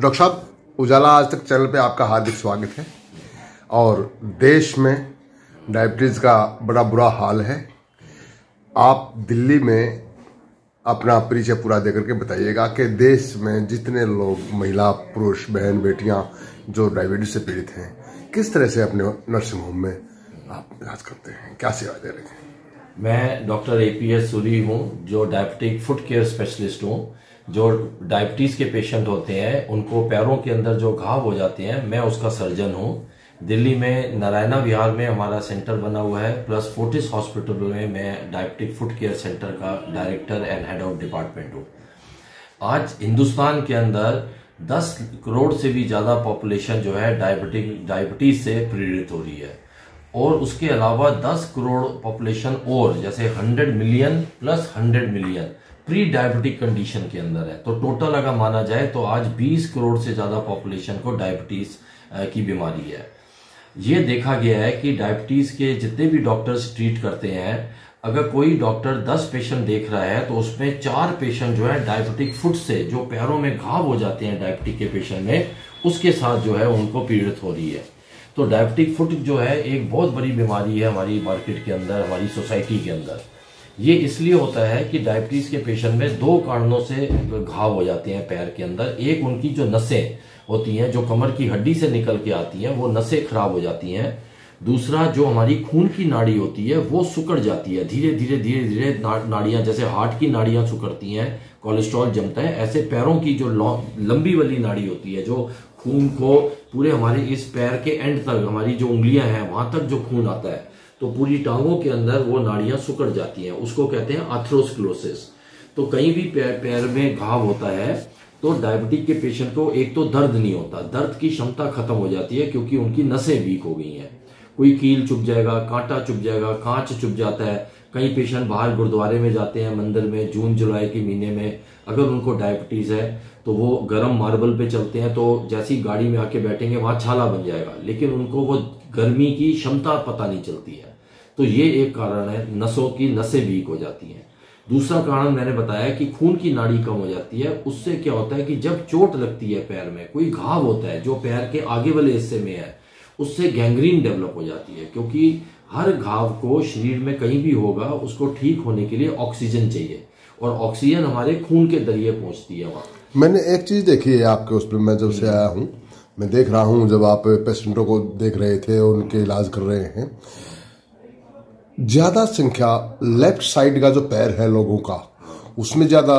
Doctor साहब, उजाला आज तक चैनल पे आपका हार्दिक स्वागत है। और देश में डायबिटीज़ का बड़ा बुरा हाल है। आप दिल्ली में अपना परिचय पूरा देकर के बताइएगा कि देश में जितने लोग, महिला, पुरुष, बहन, बेटियां जो डायबिटीज से पीड़ित हैं, किस तरह से अपने नर्सिंग होम में आप इलाज करते हैं, क्या सेवा दे रहे हैं। मैं डॉक्टर APS सूरी हूँ, जो डायबिटिक फुट केयर स्पेशलिस्ट हूँ। जो डायबिटीज़ के पेशेंट होते हैं, उनको पैरों के अंदर जो घाव हो जाते हैं, मैं उसका सर्जन हूँ। दिल्ली में नारायणा विहार में हमारा सेंटर बना हुआ है, प्लस फोर्टिस हॉस्पिटल में मैं डायबिटिक फुट केयर सेंटर का director and head of department हूँ। आज हिंदुस्तान के अंदर 10 करोड़ से भी ज़्यादा पॉपुलेशन जो है डायबिटीज़ से पीड़ित हो रही है, और उसके अलावा 10 करोड़ पॉपुलेशन और जैसे 100 million plus 100 million pre diabetic condition के अंदर है। तो टोटल अगर माना जाए तो आज 20 करोड़ से ज़्यादा पॉपुलेशन को डायबिटीज़ की बीमारी है। ये देखा गया है कि डायबिटीज़ के जितने भी डॉक्टर्स ट्रीट करते हैं, अगर कोई डॉक्टर 10 पेशेंट देख रहा है तो उसमें 4 पेशेंट जो है डायबिटिक फुट से, जो पैरों में घाव हो जाते हैं डायबिटिक के पेशेंट में, उसके साथ जो है उनको पीड़ित हो रही है। तो डायबिटिक फुट जो है एक बहुत बड़ी बीमारी है हमारी मार्केट के अंदर, हमारी सोसाइटी के अंदर। ये इसलिए होता है कि डायबिटीज़ के पेशेंट में 2 कारणों से घाव हो जाते हैं पैर के अंदर। एक, उनकी जो नसें होती हैं, जो कमर की हड्डी से निकल के आती हैं, वो नसें खराब हो जाती हैं। दूसरा, जो हमारी खून की नाड़ी होती है वो सिकुड़ जाती है। धीरे धीरे नाड़ियां, जैसे हार्ट की नाड़ियां सिकुड़ती हैं, कोलेस्ट्रॉल जमता है, ऐसे पैरों की जो लंबी वाली नाड़ी होती है, जो खून को पूरे हमारे इस पैर के एंड तक, हमारी जो उंगलियां हैं वहां तक जो खून आता है, तो पूरी टांगों के अंदर वो नाड़ियां सिकुड़ जाती हैं। उसको कहते हैं आर्थरोस्क्लेरोसिस। तो कहीं भी पैर में घाव होता है तो डायबिटिक के पेशेंट को एक तो दर्द नहीं होता, दर्द की क्षमता खत्म हो जाती है, क्योंकि उनकी नसें वीक हो गई हैं। कोई कील चुभ जाएगा, कांटा चुभ जाएगा, कांच चुभ जाता है। कई पेशेंट बाहर गुरुद्वारे में जाते हैं, मंदिर में, जून जुलाई के महीने में, अगर उनको डायबिटीज है तो वो गर्म मार्बल पे चलते हैं, तो जैसी गाड़ी में आके बैठेंगे वहां छाला बन जाएगा, लेकिन उनको वो गर्मी की क्षमता पता नहीं चलती है। तो ये एक कारण है, नसें वीक हो जाती हैं। दूसरा कारण मैंने बताया कि खून की नाड़ी कम हो जाती है। उससे क्या होता है कि जब चोट लगती है पैर में, कोई घाव होता है जो पैर के आगे वाले हिस्से में है, उससे गैंग्रीन डेवलप हो जाती है, क्योंकि हर घाव को शरीर में कहीं भी होगा, उसको ठीक होने के लिए ऑक्सीजन चाहिए, और ऑक्सीजन हमारे खून के जरिए पहुंचती है वहां। मैंने एक चीज देखी है आपके उस पर, मैं जब से आया हूँ मैं देख रहा हूँ, जब आप पेशेंटों को देख रहे थे और उनके इलाज कर रहे हैं, ज्यादा संख्या लेफ्ट साइड का जो पैर है लोगों का, उसमें ज्यादा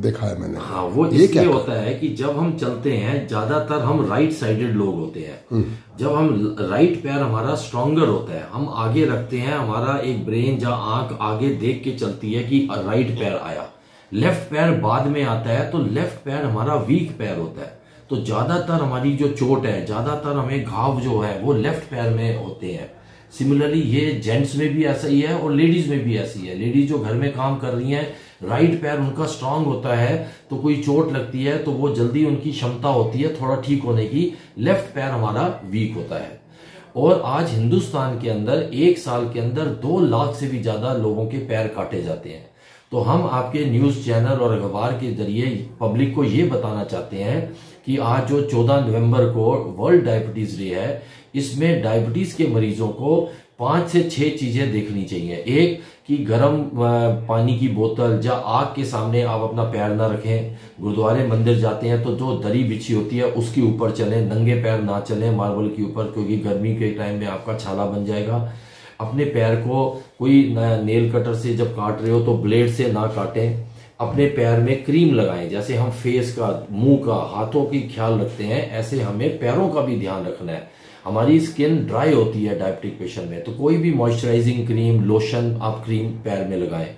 देखा है मैंने। हाँ, वो इसलिए होता है कि जब हम चलते हैं, ज्यादातर हम राइट साइडेड लोग होते हैं। जब हम राइट पैर हमारा स्ट्रॉन्गर होता है, हम आगे रखते हैं, हमारा एक ब्रेन या आंख आगे देख के चलती है कि राइट पैर आया। लेफ्ट पैर बाद में आता है, तो लेफ्ट पैर हमारा वीक पैर होता है। तो ज्यादातर हमारी जो चोट है, ज्यादातर हमें घाव जो है वो लेफ्ट पैर में होते हैं। सिमिलरली ये जेंट्स में भी ऐसा ही है और लेडीज में भी ऐसी है। लेडीज जो घर में काम कर रही हैं, राइट पैर उनका स्ट्रांग होता है, तो कोई चोट लगती है तो वो जल्दी, उनकी क्षमता होती है थोड़ा ठीक होने की। लेफ्ट पैर हमारा वीक होता है। और आज हिंदुस्तान के अंदर 1 साल के अंदर 2 लाख से भी ज्यादा लोगों के पैर काटे जाते हैं। तो हम आपके न्यूज चैनल और अखबार के जरिए पब्लिक को ये बताना चाहते हैं कि आज जो 14 नवंबर को वर्ल्ड डायबिटीज डे है, इसमें डायबिटीज के मरीजों को 5 से 6 चीजें देखनी चाहिए। एक, कि गर्म पानी की बोतल या आग के सामने आप अपना पैर ना रखें। गुरुद्वारे मंदिर जाते हैं तो जो दरी बिछी होती है उसके ऊपर चलें, नंगे पैर ना चलें मार्बल के ऊपर, क्योंकि गर्मी के टाइम में आपका छाला बन जाएगा। अपने पैर को कोई नेल कटर से जब काट रहे हो तो ब्लेड से ना काटें। अपने पैर में क्रीम लगाएं, जैसे हम फेस का, मुंह का, हाथों की ख्याल रखते हैं, ऐसे हमें पैरों का भी ध्यान रखना है। हमारी स्किन ड्राई होती है डायबिटिक पेशेंट में, तो कोई भी मॉइस्चराइजिंग क्रीम, लोशन आप क्रीम पैर में लगाएं।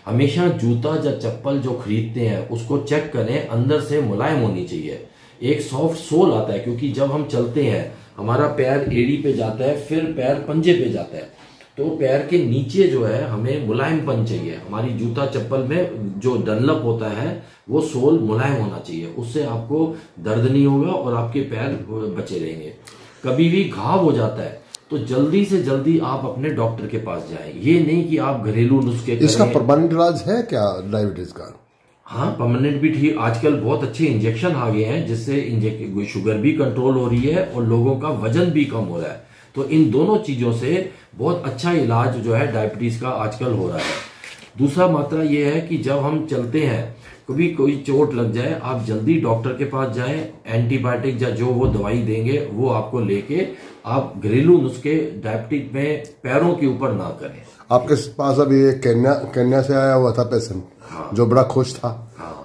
हमेशा जूता या चप्पल जो खरीदते हैं उसको चेक करें, अंदर से मुलायम होनी चाहिए। एक सॉफ्ट सोल आता है, क्योंकि जब हम चलते हैं हमारा पैर एड़ी पे जाता है, फिर पैर पंजे पे जाता है, तो पैर के नीचे जो है हमें मुलायमपन चाहिए। हमारी जूता चप्पल में जो डनलप होता है वो सोल मुलायम होना चाहिए, उससे आपको दर्द नहीं होगा और आपके पैर बचे रहेंगे। कभी भी घाव हो जाता है तो जल्दी से जल्दी आप अपने डॉक्टर के पास जाएं। ये नहीं कि आप घरेलू नुस्खे करें। इसका परमानेंट इलाज है क्या डायबिटीज का? हाँ, परमानेंट भी ठीक। आजकल बहुत अच्छे इंजेक्शन आ गए हैं जिससे शुगर भी कंट्रोल हो रही है और लोगों का वजन भी कम हो रहा है। तो इन दोनों चीजों से बहुत अच्छा इलाज जो है डायबिटीज का आजकल हो रहा है। दूसरा मात्रा यह है कि जब हम चलते हैं, कभी कोई चोट लग जाए, आप जल्दी डॉक्टर के पास जाएं। एंटीबायोटिक या जो वो दवाई देंगे वो आपको लेके आप घरेलू नुस्खे डायबिटिक में पैरों के ऊपर ना करें। आपके पास अभी एक केन्या से आया हुआ था पेशेंट, हाँ, जो बड़ा खुश था। हाँ,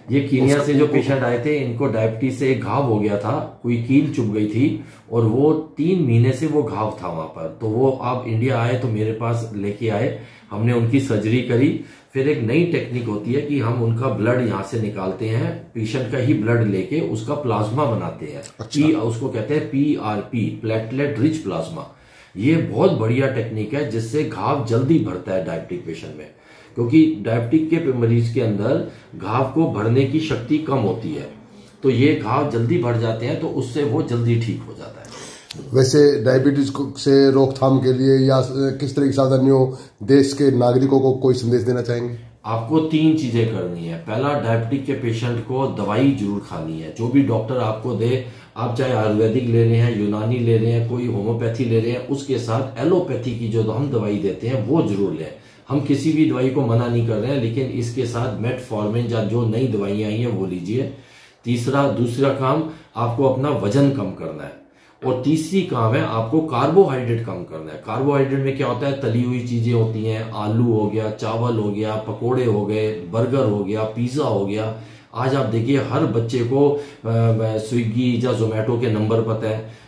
ये कीनिया से जो पेशेंट आए थे, इनको डायबिटीज से एक घाव हो गया था, कोई कील चुभ गई थी और वो 3 महीने से वो घाव था वहां पर। तो वो आप इंडिया आए तो मेरे पास लेके आए, हमने उनकी सर्जरी करी। फिर एक नई टेक्निक होती है कि हम उनका ब्लड यहाँ से निकालते हैं, पेशेंट का ही ब्लड लेके उसका प्लाज्मा बनाते हैं। अच्छा। उसको कहते हैं PRP, प्लेटलेट रिच प्लाज्मा। ये बहुत बढ़िया टेक्निक है जिससे घाव जल्दी भरता है डायबिटिक पेशेंट में, क्योंकि डायबिटिक के मरीज के अंदर घाव को भरने की शक्ति कम होती है। तो ये घाव जल्दी भर जाते हैं तो उससे वो जल्दी ठीक हो जाता है। वैसे डायबिटीज से रोकथाम के लिए या किस तरह की सावधानियों देश के नागरिकों को कोई संदेश देना चाहेंगे? आपको 3 चीजें करनी है। पहला, डायबिटिक के पेशेंट को दवाई जरूर खानी है, जो भी डॉक्टर आपको दे। आप चाहे आयुर्वेदिक ले रहे हैं, यूनानी ले रहे हैं, कोई होम्योपैथी ले रहे हैं, उसके साथ एलोपैथी की जो हम दवाई देते हैं वो जरूर लें। हम किसी भी दवाई को मना नहीं कर रहे हैं, लेकिन इसके साथ मेटफॉर्मिन या जो नई दवाइयां आई हैं वो लीजिए। दूसरा काम, आपको अपना वजन कम करना है। और तीसरी काम है आपको कार्बोहाइड्रेट कम करना है। कार्बोहाइड्रेट में क्या होता है, तली हुई चीजें होती हैं, आलू हो गया, चावल हो गया, पकोड़े हो गए, बर्गर हो गया, पिज्जा हो गया। आज आप देखिए हर बच्चे को स्विगी या जोमेटो के नंबर पता है।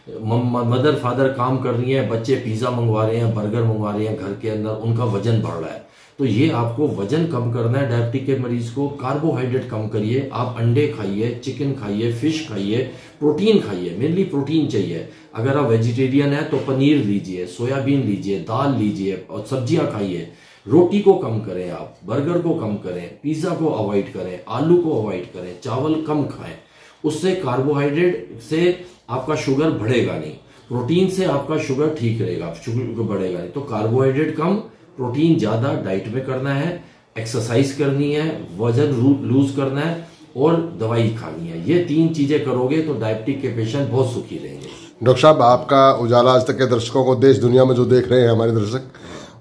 मदर फादर काम कर रही है, बच्चे पिज्जा मंगवा रहे हैं, बर्गर मंगवा रहे हैं घर के अंदर, उनका वजन बढ़ रहा है। तो ये आपको वजन कम करना है डायबिटिक के मरीज को। कार्बोहाइड्रेट कम करिए, आप अंडे खाइए, चिकन खाइए, फिश खाइए, प्रोटीन खाइए। मेनली प्रोटीन चाहिए। अगर आप वेजिटेरियन है तो पनीर लीजिए, सोयाबीन लीजिए, दाल लीजिए और सब्जियां खाइए। रोटी को कम करें, आप बर्गर को कम करें, पिज्जा को अवॉइड करें, आलू को अवॉइड करें, चावल कम खाएं। उससे कार्बोहाइड्रेट से आपका शुगर बढ़ेगा नहीं, प्रोटीन से आपका शुगर ठीक रहेगा, शुगर बढ़ेगा नहीं। तो कार्बोहाइड्रेट कम, प्रोटीन ज्यादा डाइट में करना है, एक्सरसाइज करनी है, वजन लूज करना है और दवाई खानी है। ये 3 चीजें करोगे तो डायबिटिक के पेशेंट बहुत सुखी रहेंगे। डॉक्टर साहब, आपका उजाला आज तक के दर्शकों को, देश दुनिया में जो देख रहे हैं हमारे दर्शक,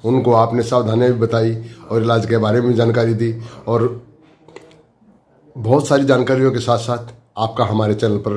उनको आपने सावधानियां भी बताई और इलाज के बारे में जानकारी दी, और बहुत सारी जानकारियों के साथ साथ आपका हमारे चैनल पर